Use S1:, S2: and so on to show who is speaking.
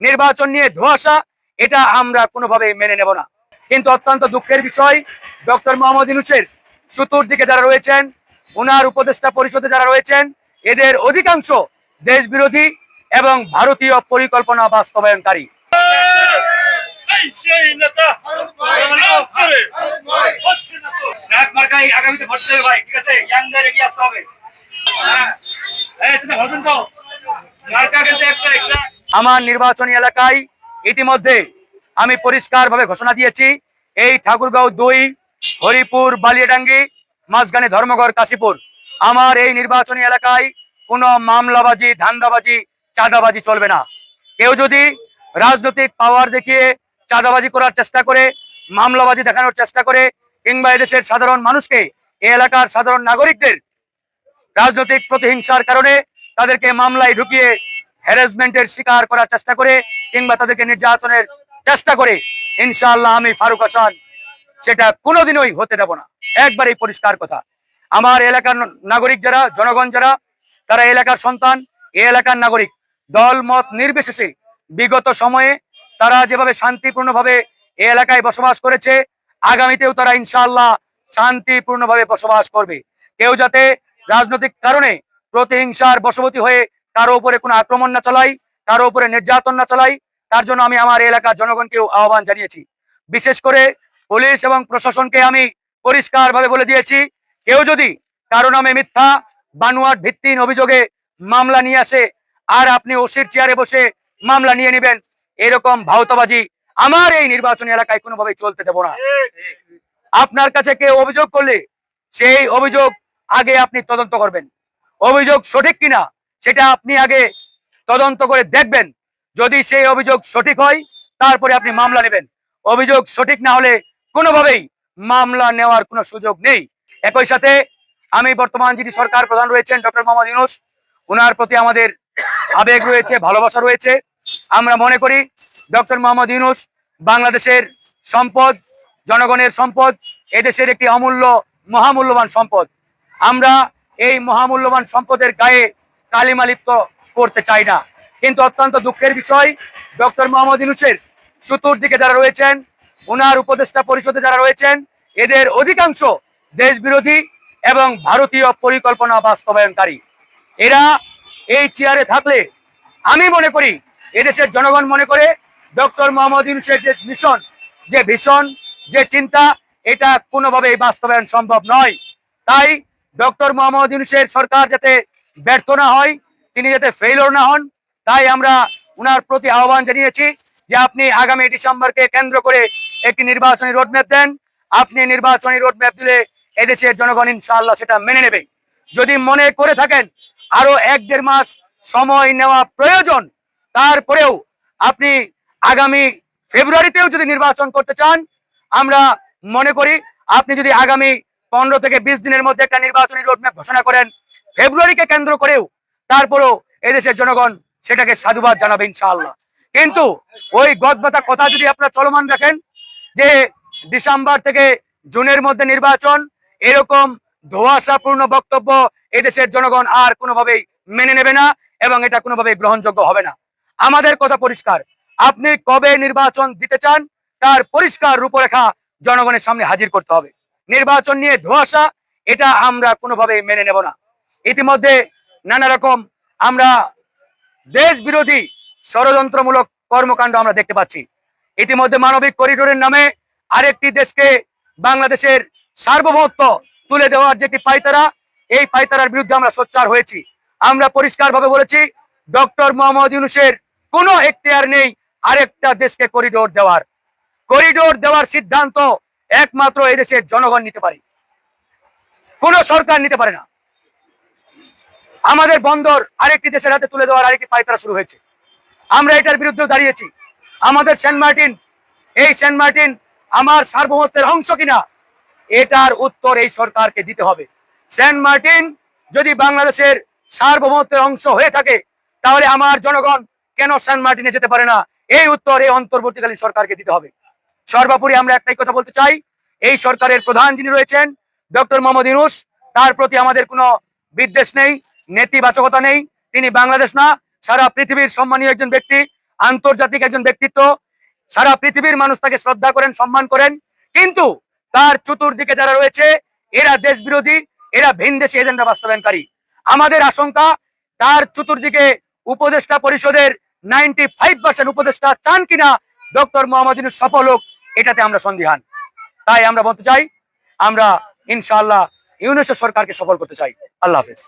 S1: নির্বাচন নিয়ে ধোঁয়াশা, এটা আমরা কোনোভাবেই মেনে নেব না। কিন্তু অত্যন্ত দুঃখের বিষয়, ডক্টর মোহাম্মদ ইউনূসের চতুর্দিকে যারা রয়েছেন, ওনার উপদেষ্টা পরিষদে যারা রয়েছেন, এদের অধিকাংশ দেশ বিরোধী এবং ভারতীয় পরিকল্পনা বাস্তবায়নকারী। আমার নির্বাচনী এলাকায় ইতিমধ্যে আমি পরিষ্কারভাবে ঘোষণা দিয়েছি, এই ঠাকুরগাঁও 2, হরিপুর, বালিয়াডাঙ্গি, মাঝখানে ধর্মগড়, কাশীপুর, আমার এই নির্বাচনী এলাকায় কোনো মামলাবাজি, ধান্দাবাজি, চাঁদাবাজি চলবে না। কেউ যদি রাজনৈতিক পাওয়ার দেখিয়ে চাঁদাবাজি করার চেষ্টা করে, মামলাবাজি দেখানোর চেষ্টা করে, কিংবা এদেশের সাধারণ মানুষকে, এই এলাকার সাধারণ নাগরিকদের রাজনৈতিক প্রতিহিংসার কারণে তাদেরকে মামলায় ঢুকিয়ে হ্যারাসমেন্টের শিকার করার চেষ্টা করে, কিংবা তাদেরকে নির্যাতনের চেষ্টা করে, ইনশাআল্লাহ আমি ফারুক হাসান সেটা কোনোদিনই হতে দেব না। একবারেই পরিষ্কার কথা। আমার এলাকার নাগরিক যারা, জনগণ যারা, তারা এলাকার সন্তান, এই এলাকার নাগরিক, দল মত নির্বিশেষে বিগত সময়ে তারা যেভাবে শান্তিপূর্ণভাবে এই এলাকায় বসবাস করেছে, আগামীতেও তারা ইনশাআল্লাহ শান্তিপূর্ণভাবে বসবাস করবে। কেউ যাতে রাজনৈতিক কারণে প্রতিহিংসার বশবর্তী হয়ে কারো উপরে কোনো আক্রমণ না চালাই, কারো উপরে নির্যাতন না চালাই, তার জন্য আমি আমার এলাকার জনগণকেও আহ্বান জানিয়েছি। বিশেষ করে পুলিশ এবং প্রশাসনকে আমি পরিষ্কারভাবে বলে দিয়েছি, কেউ যদি কারো নামে মিথ্যা, বানোয়াট, ভিত্তিহীন অভিযোগে মামলা নিয়ে আসে, আর আপনি ওসির চেয়ারে বসে মামলা নিয়ে নেবেন, এরকম ভাওতাবাজি আমার এই নির্বাচনী এলাকায় কোনোভাবেই চলতে দেব না। আপনার কাছে কেউ অভিযোগ করলে সেই অভিযোগ আগে আপনি তদন্ত করবেন। অভিযোগ সঠিক কিনা সেটা আপনি আগে তদন্ত করে দেখবেন। যদি সেই অভিযোগ সঠিক হয়, তারপরে আপনি মামলা নেবেন। অভিযোগ সঠিক না হলে কোনোভাবেই মামলা নেওয়ার কোনো সুযোগ নেই। একই সাথে আমি বর্তমান যিনি সরকার প্রধান রয়েছেন ডক্টর মোহাম্মদ ইউনূস, ওনার প্রতি আমাদের আবেগ রয়েছে, ভালোবাসা রয়েছে। আমরা মনে করি ডক্টর মোহাম্মদ ইউনূস বাংলাদেশের সম্পদ, জনগণের সম্পদ, এদেশের একটি অমূল্য, মহামূল্যবান সম্পদ। আমরা এই মহামূল্যবান সম্পদের গায়ে কালিমা লিপ্ত করতে চাই না। কিন্তু অত্যন্ত দুঃখের বিষয়, ডক্টর মোহাম্মদ ইউনূসের চতুর্দিকে যারা রয়েছেন, ওনার উপদেষ্টা পরিষদে যারা রয়েছেন, এদের অধিকাংশ দেশ বিরোধী এবং ভারতীয় পরিকল্পনা বাস্তবায়নকারী। এরা এই চেয়ারে থাকলে আমি মনে করি, এদেশের জনগণ মনে করে, ডক্টর মোহাম্মদ ইউনূসের যে মিশন, যে ভিশন, যে চিন্তা, এটা কোনোভাবেই বাস্তবায়ন সম্ভব নয়। তাই ডক্টর মোহাম্মদ ইউনূসের সরকার যাতে ব্যর্থ না হয়, তিনি যাতে ফেইলর না হন, তাই আমরা ওনার প্রতি আহ্বান জানিয়েছি যে আপনি আগামী ডিসেম্বরকে কেন্দ্র করে একটি নির্বাচনী রোডম্যাপ দেন। আপনি নির্বাচনী রোডম্যাপ দিলে এদেশের জনগণ ইনশাআল্লাহ সেটা মেনে নেবে। যদি মনে করে থাকেন আরো 1-1.5 মাস সময় নেওয়া প্রয়োজন, তারপরেও আপনি আগামী ফেব্রুয়ারিতেও যদি নির্বাচন করতে চান, আমরা মনে করি আপনি যদি আগামী 15 থেকে 20 দিনের মধ্যে একটা নির্বাচনী রোডম্যাপ ঘোষণা করেন, ফেব্রুয়ারিকে কেন্দ্র করেও, তারপরেও এদেশের জনগণ সেটাকে সাধুবাদ জানাবে ইনশাআল্লাহ। কিন্তু ওই গদবাতা কথা যদি আপনারা চলমান রাখেন যে ডিসেম্বর থেকে জুনের মধ্যে নির্বাচন, এরকম ধোঁয়াশাপূর্ণ বক্তব্য এদেশের জনগণ আর কোনোভাবেই মেনে নেবে না এবং এটা কোনোভাবেই গ্রহণযোগ্য হবে না। আমাদের কথা পরিষ্কার, আপনি কবে নির্বাচন দিতে চান তার পরিষ্কার রূপরেখা জনগণের সামনে হাজির করতে হবে। নির্বাচন নিয়ে ধোঁয়াশা, এটা আমরা কোনোভাবেই মেনে নেব না। ইতিমধ্যে নানা রকম আমরা দেশ বিরোধী ষড়যন্ত্রমূলক কর্মকাণ্ড আমরা দেখতে পাচ্ছি। ইতিমধ্যে মানবিক করিডোরের নামে আরেকটি দেশকে বাংলাদেশের সার্বভৌমত্ব তুলে দেওয়ার যে একটি পায়তারা, এই পায়তারার বিরুদ্ধে আমরা সোচ্চার হয়েছি। আমরা পরিষ্কারভাবে বলেছি, ডক্টর মোহাম্মদ ইউনূসের কোনো এখতিয়ার নেই আরেকটা দেশকে করিডোর দেওয়ার। করিডোর দেওয়ার সিদ্ধান্ত একমাত্র এদেশের জনগণ নিতে পারে, কোন সরকার নিতে পারে না। আমাদের বন্দর আরেকটি দেশের হাতে তুলে দেওয়ার আরেকটি পায়তারা শুরু হয়েছে। আমরা এটার বিরুদ্ধে দাঁড়িয়েছি। আমাদের সেন্ট মার্টিন, এই সেন্ট মার্টিন আমার সার্বভৌমত্বের অংশ কিনা, এটার উত্তর এই সরকারকে দিতে হবে। সেন্ট মার্টিন যদি বাংলাদেশের সার্বভৌমত্বের অংশ হয়ে থাকে, তাহলে আমার জনগণ কেন সেন্ট মার্টিনে যেতে পারে না, এই উত্তর এই অন্তর্বর্তীকালীন সরকারকে দিতে হবে। সর্বোপরি আমরা একটাই কথা বলতে চাই, এই সরকারের প্রধান যিনি রয়েছেন ডক্টর মোহাম্মদ ইউনূস, তার প্রতি আমাদের কোনো বিদ্বেষ নেই, নেতিবাচকতা নেই। তিনি বাংলাদেশ না, সারা পৃথিবীর সম্মানীয় একজন ব্যক্তি। আন্তর্জাতিক একজন ব্যক্তিত্ব, সারা পৃথিবীর মানুষ তাকে শ্রদ্ধা করেন, সম্মান করেন, কিন্তু তার চতুর্দিকে যারা রয়েছে এরা দেশ বিরোধী, এরা ভিনদেশী এজেন্ডা বাস্তবায়নকারী। আমাদের আশঙ্কা তার চতুর্দিকে উপদেষ্টা পরিষদের 95% উপদেষ্টা চান কিনা ডক্টর মোহাম্মদ ইউনূস সফল হোক, এটাতে আমরা সন্দিহান। তাই আমরা বলতে চাই, আমরা ইনশাআল্লাহ ইউনূসের সরকারকে সফল করতে চাই। আল্লাহ হাফেজ।